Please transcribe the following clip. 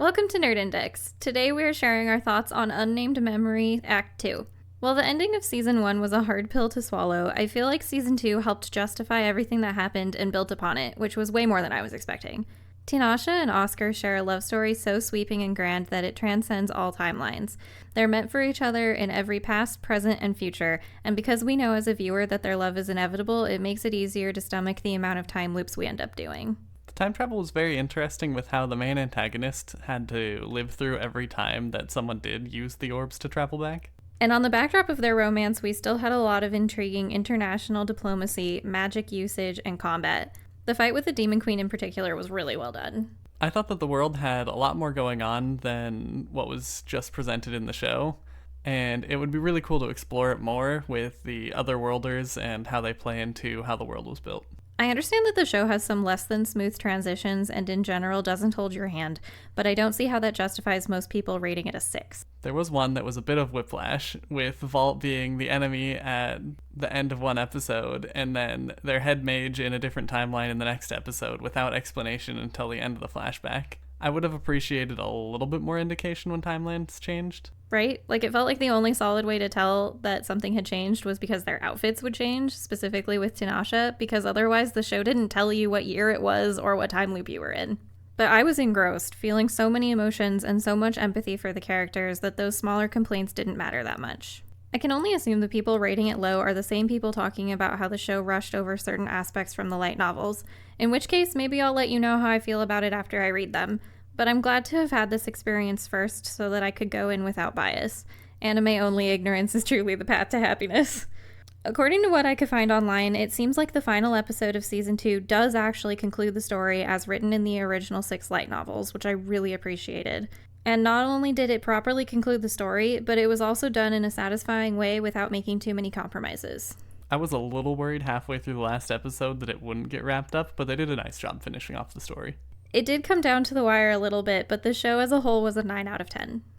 Welcome to Nerdindex. Today we are sharing our thoughts on Unnamed Memory Act 2. While the ending of Season 1 was a hard pill to swallow, I feel like Season 2 helped justify everything that happened and built upon it, which was way more than I was expecting. Tinashe and Oscar share a love story so sweeping and grand that it transcends all timelines. They're meant for each other in every past, present, and future, and because we know as a viewer that their love is inevitable, it makes it easier to stomach the amount of time loops we end up doing. Time travel was very interesting with how the main antagonist had to live through every time that someone did use the orbs to travel back. And on the backdrop of their romance, we still had a lot of intriguing international diplomacy, magic usage, and combat. The fight with the Demon Queen in particular was really well done. I thought that the world had a lot more going on than what was just presented in the show, and it would be really cool to explore it more with the otherworlders and how they play into how the world was built. I understand that the show has some less than smooth transitions and in general doesn't hold your hand, but I don't see how that justifies most people rating it a 6. There was one that was a bit of whiplash, with Vault being the enemy at the end of one episode, and then their head mage in a different timeline in the next episode without explanation until the end of the flashback. I would have appreciated a little bit more indication when timelines changed. Right? Like, it felt like the only solid way to tell that something had changed was because their outfits would change, specifically with Tinashe, because otherwise the show didn't tell you what year it was or what time loop you were in. But I was engrossed, feeling so many emotions and so much empathy for the characters that those smaller complaints didn't matter that much. I can only assume the people rating it low are the same people talking about how the show rushed over certain aspects from the light novels, in which case maybe I'll let you know how I feel about it after I read them. But I'm glad to have had this experience first so that I could go in without bias. Anime-only ignorance is truly the path to happiness. According to what I could find online, it seems like the final episode of Season 2 does actually conclude the story as written in the original 6 light novels, which I really appreciated. And not only did it properly conclude the story, but it was also done in a satisfying way without making too many compromises. I was a little worried halfway through the last episode that it wouldn't get wrapped up, but they did a nice job finishing off the story. It did come down to the wire a little bit, but the show as a whole was a 9 out of 10.